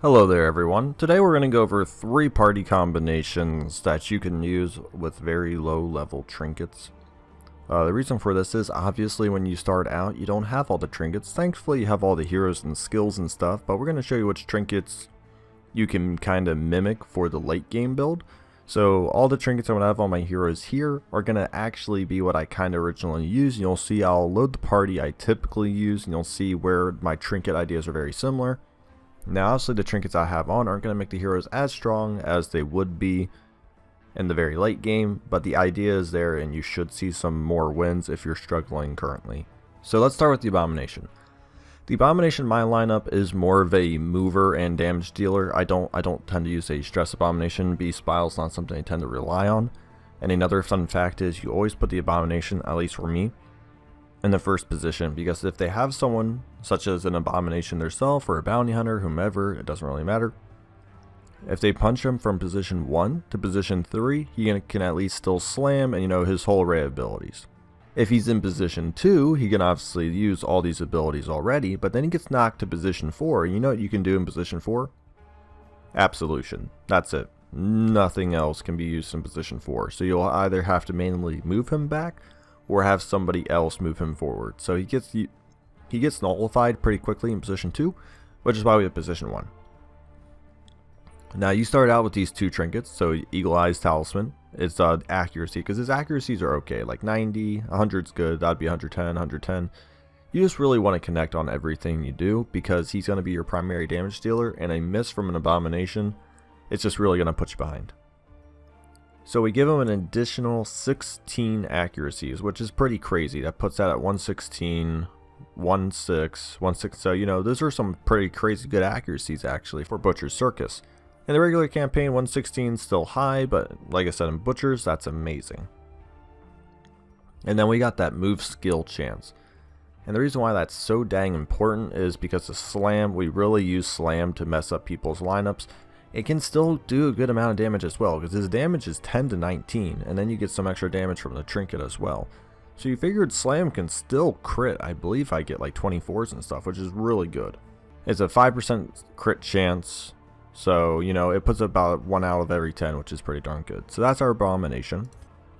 Hello there everyone. Today we're going to go over 3 party combinations that you can use with very low level trinkets. The reason for this is obviously when you start out you don't have all the trinkets. Thankfully you have all the heroes and skills and stuff, but we're going to show you which trinkets you can kind of mimic for the late game build. So all the trinkets I'm going to have on my heroes here are going to actually be what I kind of originally used. You'll see I'll load the party I typically use and you'll see where my trinket ideas are very similar. Now obviously the trinkets I have on aren't going to make the heroes as strong as they would be in the very late game, but the idea is there and you should see some more wins if you're struggling currently. So let's start with the Abomination. The Abomination in my lineup is more of a mover and damage dealer. I don't tend to use a stress Abomination. Beast Bile is not something I tend to rely on. And another fun fact is you always put the Abomination, at least for me, in the first position, because if they have someone such as an Abomination themselves or a bounty hunter, whomever, it doesn't really matter. If they punch him from position 1 to position 3, he can at least still slam and his whole array of abilities. If he's in position 2, he can obviously use all these abilities already, but then he gets knocked to position 4. You know what you can do in position 4? Absolution. That's it. Nothing else can be used in position 4. So you'll either have to manually move him back or have somebody else move him forward. So he gets nullified pretty quickly in position 2, which is why we have position 1. Now you start out with these 2 trinkets. So Eagle Eyes Talisman is accuracy, because his accuracies are okay, like 90, 100's good, that'd be 110, 110. You just really want to connect on everything you do, because he's going to be your primary damage dealer, and a miss from an Abomination, it's just really going to put you behind. So we give him an additional 16 accuracies, which is pretty crazy. That puts that at 116, 16. So those are some pretty crazy good accuracies actually for Butcher's Circus. In the regular campaign, 116 is still high, but like I said, in Butcher's, that's amazing. And then we got that move skill chance. And the reason why that's so dang important is because of Slam. We really use Slam to mess up people's lineups. It can still do a good amount of damage as well, because his damage is 10 to 19, and then you get some extra damage from the trinket as well. So you figured Slam can still crit. I believe I get like 24s and stuff, which is really good. It's a 5% crit chance, so it puts about 1 out of every 10, which is pretty darn good. So that's our Abomination.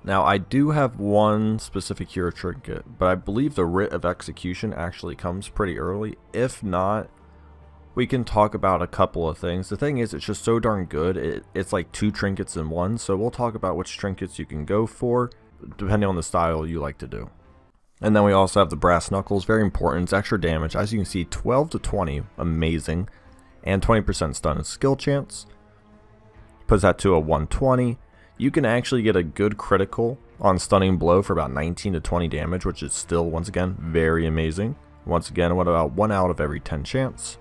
Now I do have one specific hero trinket, but I believe the Writ of Execution actually comes pretty early. If not, we can talk about a couple of things. The thing is, it's just so darn good. It's like 2 trinkets in one, so we'll talk about which trinkets you can go for depending on the style you like to do. And then we also have the Brass Knuckles, very important. It's extra damage. As you can see, 12 to 20, amazing, and 20% stun and skill chance. Puts that to a 120. You can actually get a good critical on Stunning Blow for about 19 to 20 damage, which is still, once again, very amazing. Once again, what about 1 out of every 10 chance?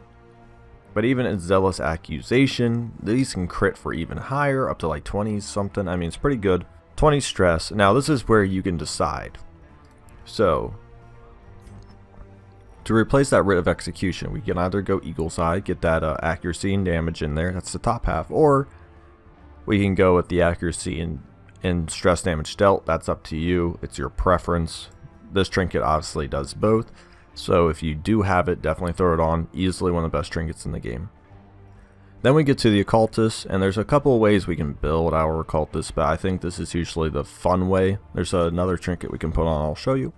But even in Zealous Accusation, these can crit for even higher, up to like 20s something. I mean, it's pretty good. 20 stress. Now this is where you can decide. So to replace that Writ of Execution, we can either go Eagle's Eye, get that accuracy and damage in there, that's the top half, or we can go with the accuracy and stress damage dealt. That's up to you. It's your preference. This trinket obviously does both. So if you do have it, definitely throw it on. Easily one of the best trinkets in the game. Then we get to the Occultist, and there's a couple of ways we can build our Occultist, but I think this is usually the fun way. There's another trinket we can put on, I'll show you.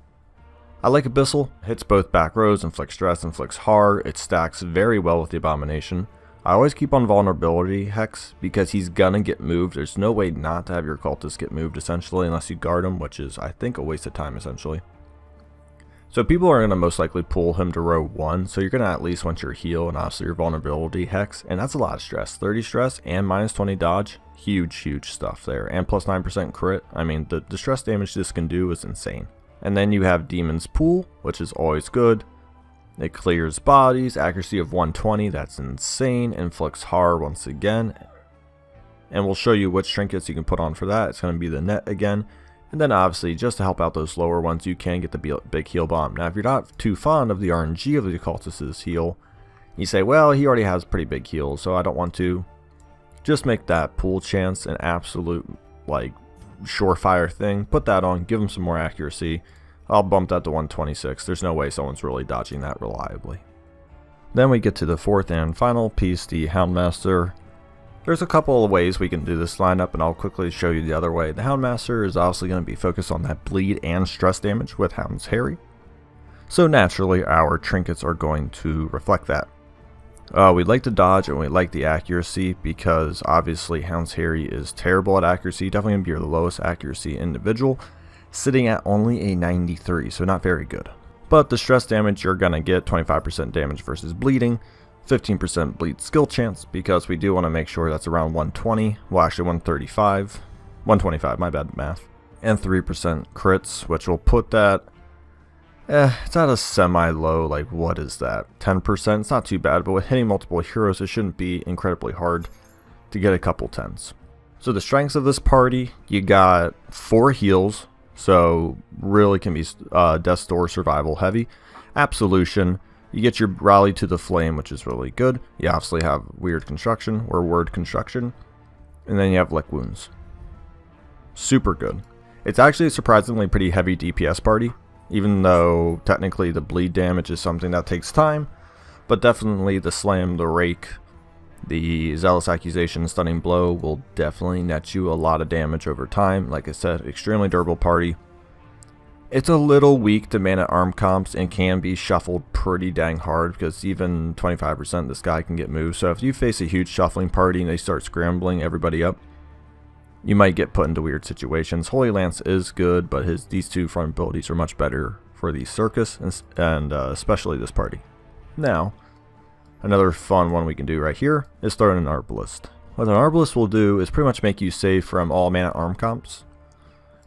I like Abyssal. Hits both back rows, inflicts stress, inflicts hard. It stacks very well with the Abomination. I always keep on Vulnerability Hex because he's gonna get moved. There's no way not to have your Occultist get moved essentially, unless you guard him, which is I think a waste of time essentially. So people are going to most likely pull him to row 1, so you're going to at least want your heal and obviously your vulnerability hex, and that's a lot of stress. 30 stress and minus 20 dodge, huge stuff there, and plus 9% crit. I mean, the stress damage this can do is insane. And then you have Demon's Pool, which is always good. It clears bodies, accuracy of 120, that's insane, inflicts horror once again. And we'll show you which trinkets you can put on for that. It's going to be the net again. And then obviously, just to help out those lower ones, you can get the big heal bomb. Now if you're not too fond of the RNG of the Occultist's heal, you say, well, he already has pretty big heals, so I don't want to. Just make that pool chance an absolute, like, surefire thing. Put that on, give him some more accuracy. I'll bump that to 126. There's no way someone's really dodging that reliably. Then we get to the fourth and final piece, the Houndmaster. There's a couple of ways we can do this lineup, and I'll quickly show you the other way. The Houndmaster is obviously going to be focused on that bleed and stress damage with Hound's Harry. So naturally, our trinkets are going to reflect that. We like the dodge and we like the accuracy because obviously Hound's Harry is terrible at accuracy, definitely going to be your lowest accuracy individual, sitting at only a 93, so not very good. But the stress damage, you're going to get 25% damage versus bleeding, 15% bleed skill chance, because we do want to make sure that's around 120, well actually 125, my bad math, and 3% crits, which will put that, it's at a semi-low, like what is that, 10%, it's not too bad, but with hitting multiple heroes, it shouldn't be incredibly hard to get a couple 10s. So the strengths of this party, you got 4 heals, so really can be Death's Door survival heavy. Absolution, you get your Rally to the Flame, which is really good. You obviously have Weird Construction, or Word Construction, and then you have Lick Wounds. Super good. It's actually a surprisingly pretty heavy DPS party, even though technically the bleed damage is something that takes time, but definitely the Slam, the Rake, the Zealous Accusation, Stunning Blow will definitely net you a lot of damage over time. Like I said, extremely durable party. It's a little weak to man-at-arm comps and can be shuffled pretty dang hard because even 25% this guy can get moved. So if you face a huge shuffling party and they start scrambling everybody up, you might get put into weird situations. Holy Lance is good, but these two front abilities are much better for the Circus and especially this party. Now, another fun one we can do right here is throw in an Arbalest. What an Arbalest will do is pretty much make you safe from all man-at-arm comps.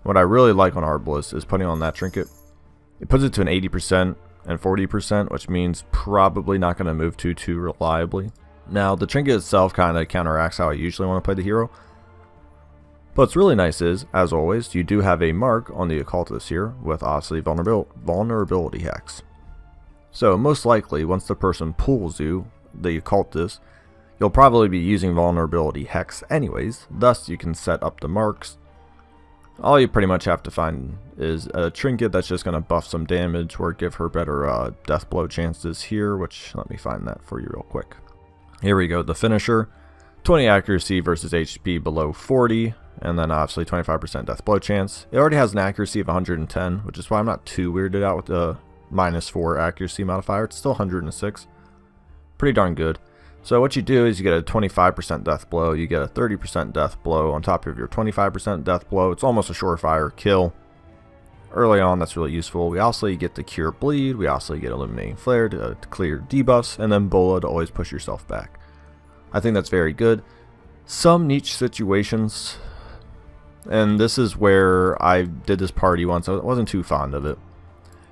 What I really like on Arbalest is putting on that trinket. It puts it to an 80% and 40%, which means probably not going to move too reliably. Now, the trinket itself kind of counteracts how I usually want to play the hero. But what's really nice is, as always, you do have a mark on the Occultist here with obviously vulnerability hacks. So most likely, once the person pulls you, the Occultist, you'll probably be using vulnerability hex anyways, thus you can set up the marks. All you pretty much have to find is a trinket that's just going to buff some damage or give her better death blow chances here, which let me find that for you real quick. Here we go, the finisher, 20 accuracy versus HP below 40. And then obviously 25% death blow chance. It already has an accuracy of 110, which is why I'm not too weirded out with the -4 accuracy modifier. It's still 106. Pretty darn good. So what you do is you get a 25% death blow, you get a 30% death blow on top of your 25% death blow. It's almost a surefire kill. Early on, that's really useful. We also get the Cure Bleed, we also get Illuminating Flare to clear debuffs, and then Bola to always push yourself back. I think that's very good. Some niche situations, and this is where I did this party once, I wasn't too fond of it.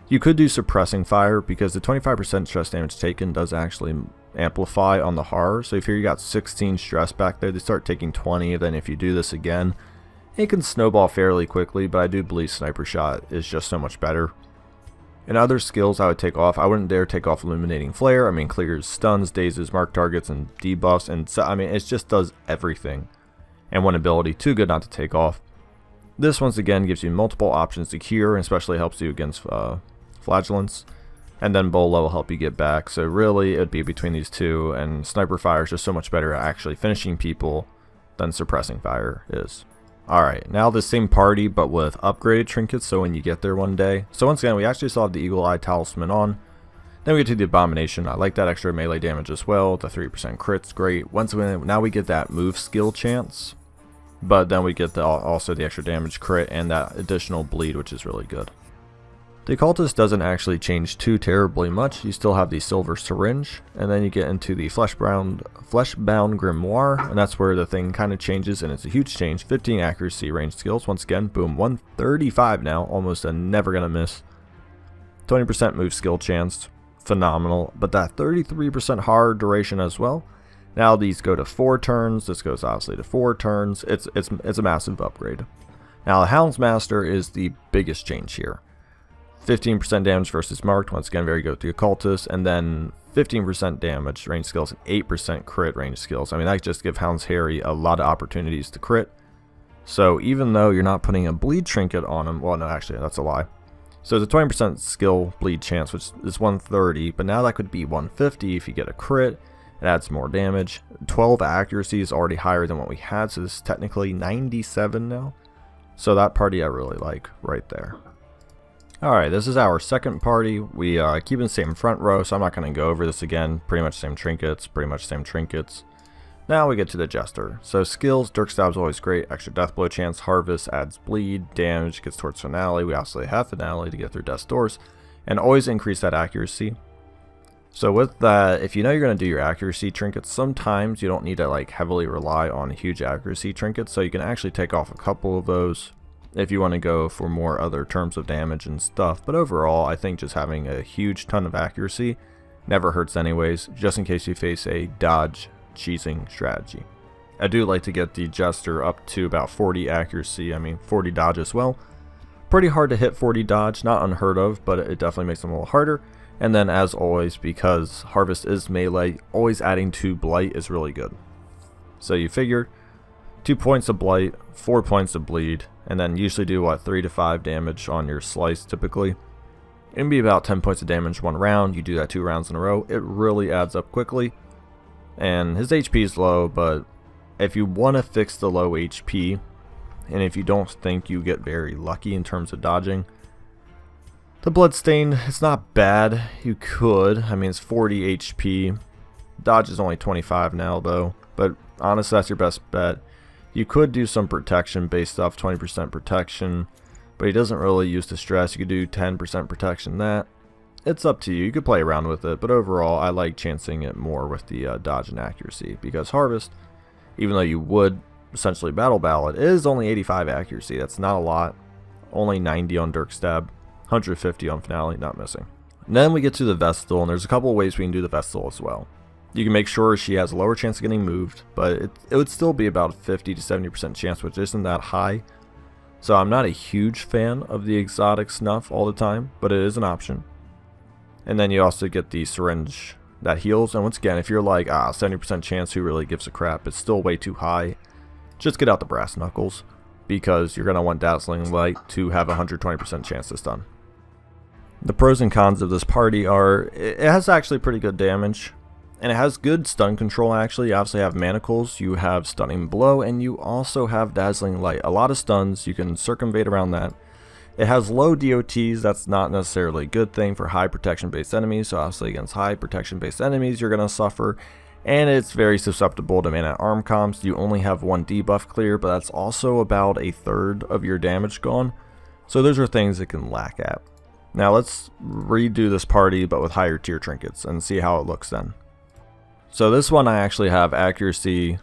You could do Suppressing Fire because the 25% stress damage taken does actually amplify on the horror. So if you got 16 stress back there, they start taking 20. Then if you do this again, it can snowball fairly quickly, but I do believe Sniper Shot is just so much better. And other skills I would take off, I wouldn't dare take off Illuminating Flare. I mean, clears stuns, dazes, mark targets, and debuffs, and so, I mean, it just does everything. And one ability too good not to take off. This once again gives you multiple options to cure, and especially helps you against flagellants. And then Bola will help you get back. So really, it would be between these two, and Sniper Fire is just so much better at actually finishing people than Suppressing Fire is. Alright, now the same party, but with upgraded trinkets, so when you get there one day. So once again, we actually still have the Eagle Eye Talisman on. Then we get to the Abomination. I like that extra melee damage as well. The 3% crit's great. Once again, now we get that move skill chance. But then we get also the extra damage crit and that additional bleed, which is really good. The Occultist doesn't actually change too terribly much. You still have the Silver Syringe, and then you get into the Fleshbound Grimoire, and that's where the thing kind of changes, and it's a huge change. 15 accuracy range skills. Once again, boom, 135 now, almost a never gonna miss. 20% move skill chance, phenomenal, but that 33% hard duration as well. Now these go to 4 turns. This goes obviously to 4 turns. It's a massive upgrade. Now the Houndmaster is the biggest change here. 15% damage versus marked, once again very good with the Occultist, and then 15% damage range skills and 8% crit range skills. I mean, that just gives Hound's Harry a lot of opportunities to crit. So even though you're not putting a bleed trinket on him, well no, actually that's a lie. So it's a 20% skill bleed chance, which is 130, but now that could be 150 if you get a crit. It adds more damage. 12 accuracy is already higher than what we had, so this is technically 97 now. So that party I really like right there. Alright, this is our second party. We keep in the same front row, so I'm not going to go over this again. Pretty much same trinkets, Now we get to the Jester. So skills, Dirk Stab's always great, extra death blow chance, harvest, adds bleed, damage, gets towards finale. We also have finale to get through death's doors, and always increase that accuracy. So with that, if you know you're going to do your accuracy trinkets, sometimes you don't need to like heavily rely on huge accuracy trinkets, so you can actually take off a couple of those if you want to go for more other terms of damage and stuff. But overall, I think just having a huge ton of accuracy never hurts anyways, just in case you face a dodge cheesing strategy. I do like to get the Jester up to about 40 accuracy, 40 dodge as well. Pretty hard to hit 40 dodge, not unheard of, but it definitely makes them a little harder. And then as always, because harvest is melee, always adding 2 blight is really good. So you figure 2 points of blight, 4 points of bleed, and then usually do what, 3 to 5 damage on your slice typically. It'd be about 10 points of damage 1 round. You do that 2 rounds in a row. It really adds up quickly. And his HP is low, but if you want to fix the low HP, and if you don't think you get very lucky in terms of dodging, the Bloodstain, it's not bad. You could. It's 40 HP. Dodge is only 25 now though, but honestly that's your best bet. You could do some protection based off 20% protection, but he doesn't really use distress. You could do 10% protection. That it's up to you. You could play around with it, but overall I like chancing it more with the dodge and accuracy, because harvest, even though you would essentially battle it, is only 85 accuracy. That's not a lot. Only 90 on Dirk Stab, 150 on finale, not missing. And then we get to the Vestal, and there's a couple of ways we can do the Vestal as well. You can make sure she has a lower chance of getting moved, but it would still be about 50 to 70% chance, which isn't that high. So I'm not a huge fan of the exotic snuff all the time, but it is an option. And then you also get the syringe that heals, and once again, if you're like, 70% chance, who really gives a crap, it's still way too high, just get out the brass knuckles, because you're going to want Dazzling Light to have a 120% chance to stun. The pros and cons of this party are, it has actually pretty good damage, and it has good stun control actually. You obviously have manacles, you have stunning blow, and you also have dazzling light. A lot of stuns, you can circumvent around that. It has low DOTs, that's not necessarily a good thing for high protection based enemies, so obviously against high protection based enemies you're going to suffer. And it's very susceptible to mana arm comps. You only have 1 debuff clear, but that's also about 1/3 of your damage gone. So those are things it can lack at. Now let's redo this party but with higher tier trinkets and see how it looks then. So this one I actually have accuracy,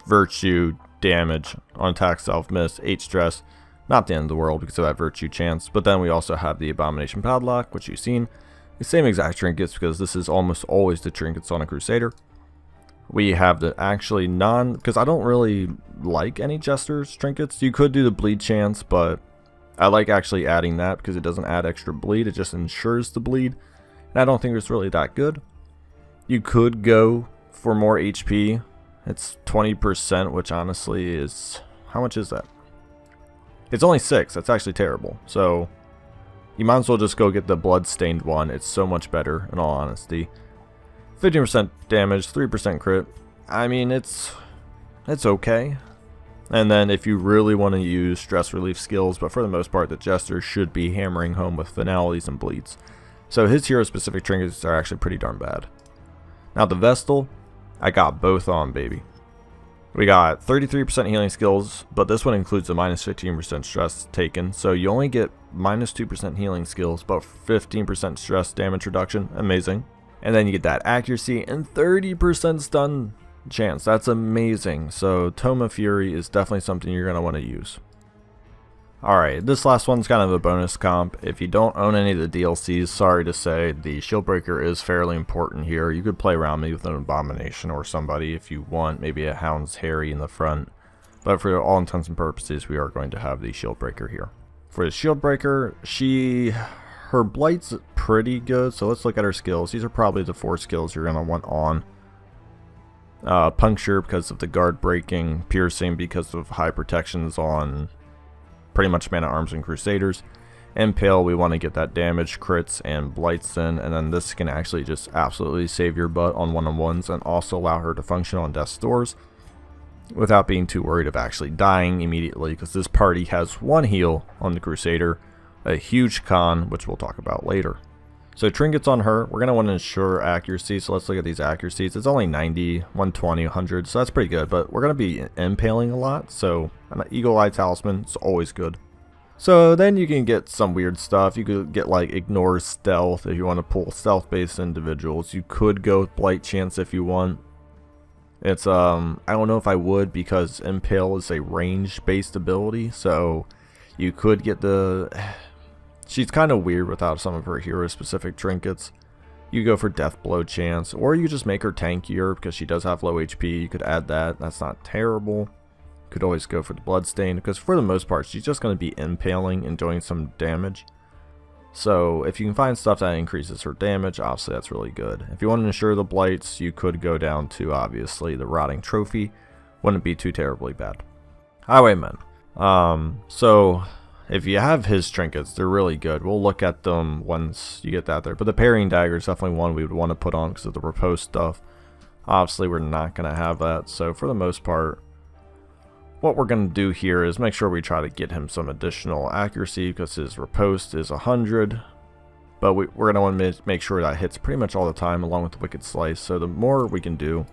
virtue, damage, on attack, self, miss, 8 stress. Not the end of the world because of that virtue chance. But then we also have the Abomination Padlock, which you've seen. The same exact trinkets, because this is almost always the trinkets on a Crusader. We have the actually because I don't really like any Jester's trinkets. You could do the bleed chance, but I like actually adding that because it doesn't add extra bleed. It just ensures the bleed. And I don't think it's really that good. You could go for more HP. It's 20%, which honestly is, how much is that? It's only 6. That's actually terrible. So you might as well just go get the blood-stained one. It's so much better, in all honesty. 15% damage, 3% crit. It's okay. And then if you really want to use stress relief skills, but for the most part the Jester should be hammering home with finales and bleeds. So his hero specific trinkets are actually pretty darn bad. Now the Vestal, I got both on, baby. We got 33% healing skills, but this one includes a minus 15% stress taken. So you only get minus 2% healing skills, but 15% stress damage reduction. Amazing. And then you get that accuracy and 30% stun chance. That's amazing. So Toma Fury is definitely something you're going to want to use. Alright, this last one's kind of a bonus comp. If you don't own any of the DLCs, sorry to say, the Shieldbreaker is fairly important here. You could play around me with an Abomination or somebody if you want, maybe a Hound's Harry in the front. But for all intents and purposes, we are going to have the Shieldbreaker here. For the Shieldbreaker, her Blight's pretty good, so let's look at her skills. These are probably the 4 skills you're going to want on. Puncture because of the guard breaking, Piercing because of high protections on pretty much mana arms and Crusaders, Impale, we want to get that damage, crits, and blights in, and then this can actually just absolutely save your butt on one-on-ones and also allow her to function on death's doors without being too worried of actually dying immediately, because this party has one heal on the Crusader, a huge con, which we'll talk about later. So trinkets on her, we're going to want to ensure accuracy, so let's look at these accuracies. It's only 90, 120, 100, so that's pretty good, but we're going to be impaling a lot, so an Eagle Eye Talisman is always good. So then you can get some weird stuff. You could get like ignore stealth if you want to pull stealth based individuals. You could go with blight chance if you want. It's I don't know if I would, because impale is a range based ability, so you could get the she's kind of weird without some of her hero specific trinkets. You go for death blow chance, or you just make her tankier because she does have low HP. You could add that. That's not terrible. Could always go for the bloodstain, because for the most part she's just going to be impaling and doing some damage. So if you can find stuff that increases her damage, obviously that's really good. If you want to ensure the blights, you could go down to obviously the rotting trophy. Wouldn't be too terribly bad. Highwaymen. So if you have his trinkets, they're really good. We'll look at them once you get that there. But the parrying dagger is definitely one we would want to put on because of the riposte stuff. Obviously we're not going to have that, so for the most part what we're going to do here is make sure we try to get him some additional accuracy, because his riposte is 100. But we're going to want to make sure that hits pretty much all the time along with the Wicked Slice. So the more we can do.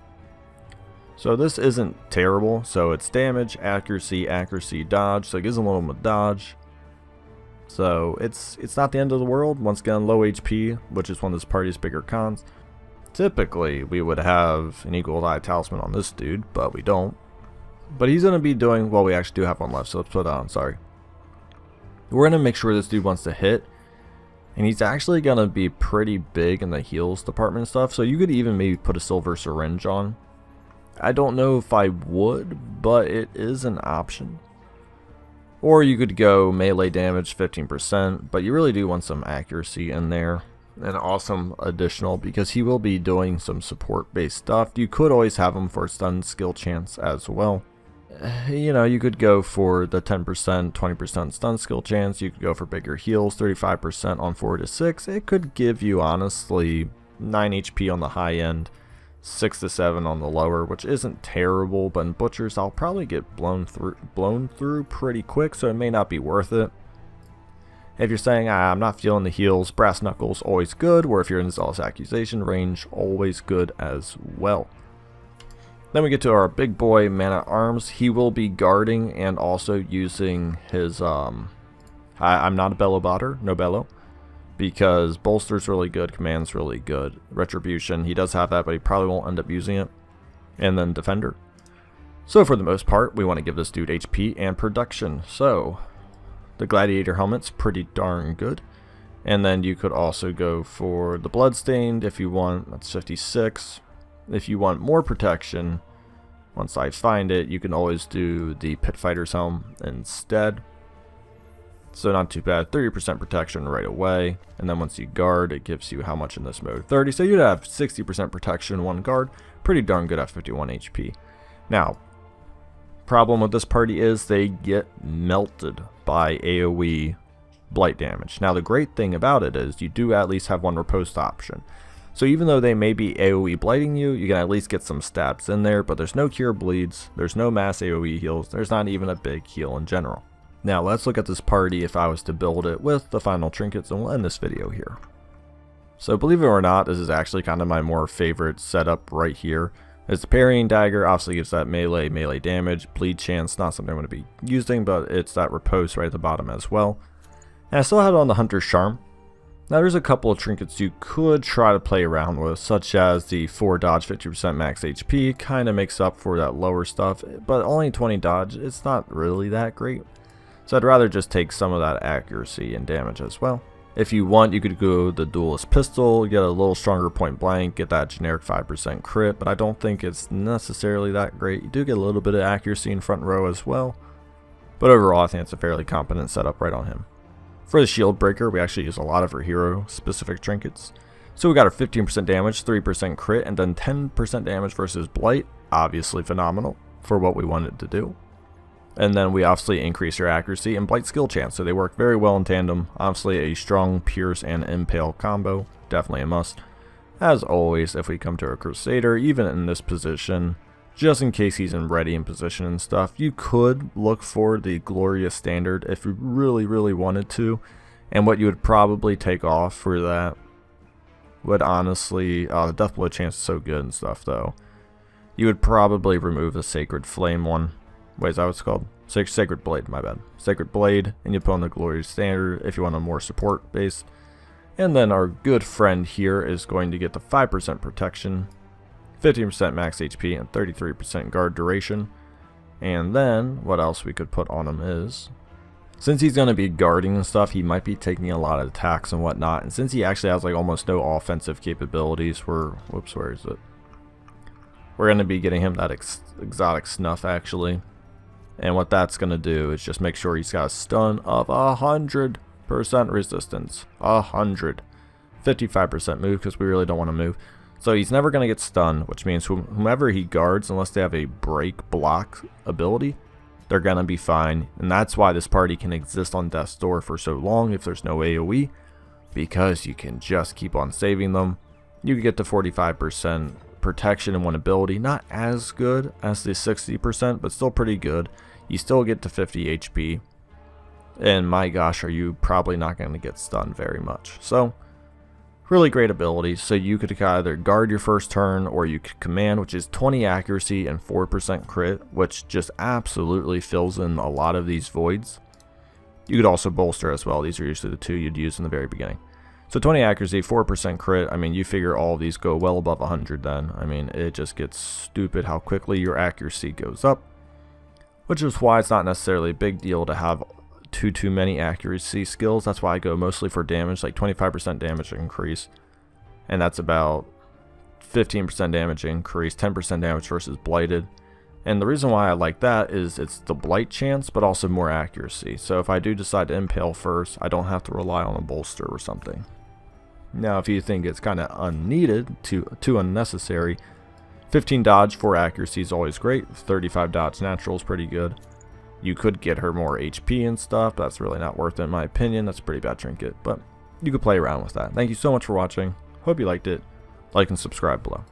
So this isn't terrible. So it's damage, accuracy, accuracy, dodge. So it gives him a little bit of dodge. So it's not the end of the world. Once again, low HP, which is one of this party's bigger cons. Typically we would have an Eagle Eye Talisman on this dude, but we don't. But he's going to be doing, well, we actually do have one left, so let's put it on, sorry. We're going to make sure this dude wants to hit, and he's actually going to be pretty big in the heals department and stuff, so you could even maybe put a silver syringe on. I don't know if I would, but it is an option. Or you could go melee damage 15%, but you really do want some accuracy in there. An awesome additional, because he will be doing some support based stuff. You could always have him for stun skill chance as well. You know, you could go for the 10%, 20% stun skill chance. You could go for bigger heals, 35% on 4 to 6. It could give you honestly 9 HP on the high end, 6 to 7 on the lower, which isn't terrible, but in butchers I'll probably get blown through pretty quick, so it may not be worth it. If you're saying, I'm not feeling the heals, Brass Knuckles always good, or if you're in the Zealous Accusation range, always good as well. Then we get to our big boy Man-at-Arms. He will be guarding and also using his, I'm not a bellow botter, no bellow, because bolster's really good, command's really good. Retribution, he does have that, but he probably won't end up using it. And then Defender. So for the most part, we want to give this dude HP and production. So the Gladiator helmet's pretty darn good. And then you could also go for the Bloodstained if you want, that's 56. If you want more protection, once I find it, you can always do the Pit Fighter's Helm instead. So not too bad, 30% protection right away. And then once you guard, it gives you how much in this mode? 30. So you'd have 60% protection, 1 guard. Pretty darn good at 51 HP. Now, problem with this party is they get melted by AoE blight damage. Now the great thing about it is you do at least have one riposte option. So even though they may be AoE blighting you, you can at least get some stabs in there, but there's no cure bleeds, there's no mass AoE heals, there's not even a big heal in general. Now let's look at this party if I was to build it with the final trinkets, and we'll end this video here. So believe it or not, this is actually kind of my more favorite setup right here. It's the parrying dagger, obviously gives that melee damage, bleed chance, not something I'm going to be using, but it's that riposte right at the bottom as well. And I still have it on the Hunter's Charm. Now there's a couple of trinkets you could try to play around with, such as the 4 dodge 50% max HP, kind of makes up for that lower stuff, but only 20 dodge, it's not really that great. So I'd rather just take some of that accuracy and damage as well. If you want, you could go the Duelist Pistol, get a little stronger point blank, get that generic 5% crit, but I don't think it's necessarily that great. You do get a little bit of accuracy in front row as well, but overall I think it's a fairly competent setup right on him. For the Shield Breaker, we actually use a lot of her hero specific trinkets. So we got our 15% damage, 3% crit, and then 10% damage versus Blight. Obviously phenomenal for what we wanted to do. And then we obviously increase your accuracy and blight skill chance, so they work very well in tandem. Obviously a strong pierce and impale combo, definitely a must. As always, if we come to a Crusader, even in this position, just in case he's in ready in position and stuff, you could look for the Glorious Standard if you really wanted to. And what you would probably take off for that would honestly, the death blow chance is so good and stuff though. You would probably remove the Sacred Flame one. Wait, is that what it's called? Sacred Blade, my bad. Sacred Blade, and you put on the Glorious Standard if you want a more support based. And then our good friend here is going to get the 5% protection, 15% max HP, and 33% guard duration. And then, what else we could put on him is, since he's going to be guarding and stuff, he might be taking a lot of attacks and whatnot. And since he actually has like almost no offensive capabilities, where is it? We're going to be getting him that exotic snuff actually. And what that's going to do is just make sure he's got a stun of 100% resistance. 100. 55% move because we really don't want to move. So he's never going to get stunned, which means whomever he guards, unless they have a break block ability, they're going to be fine. And that's why this party can exist on Death's Door for so long if there's no AoE, because you can just keep on saving them. You can get to 45% protection in one ability, not as good as the 60%, but still pretty good. You still get to 50 HP, and my gosh, are you probably not going to get stunned very much. So really great ability. So you could either guard your first turn, or you could command, which is 20 accuracy and 4% crit, which just absolutely fills in a lot of these voids. You could also bolster as well. These are usually the two you'd use in the very beginning. So 20 accuracy, 4% crit, I mean, you figure all of these go well above 100 then. I mean, it just gets stupid how quickly your accuracy goes up, which is why it's not necessarily a big deal to have too many accuracy skills. That's why I go mostly for damage, like 25% damage increase, and that's about 15% damage increase, 10% damage versus blighted. And the reason why I like that is it's the blight chance, but also more accuracy. So if I do decide to impale first, I don't have to rely on a bolster or something. Now, if you think it's kind of unneeded, too unnecessary, 15 dodge, 4 accuracy is always great. 35 dodge natural is pretty good. You could get her more HP and stuff. That's really not worth it in my opinion. That's a pretty bad trinket, but you could play around with that. Thank you so much for watching. Hope you liked it. Like and subscribe below.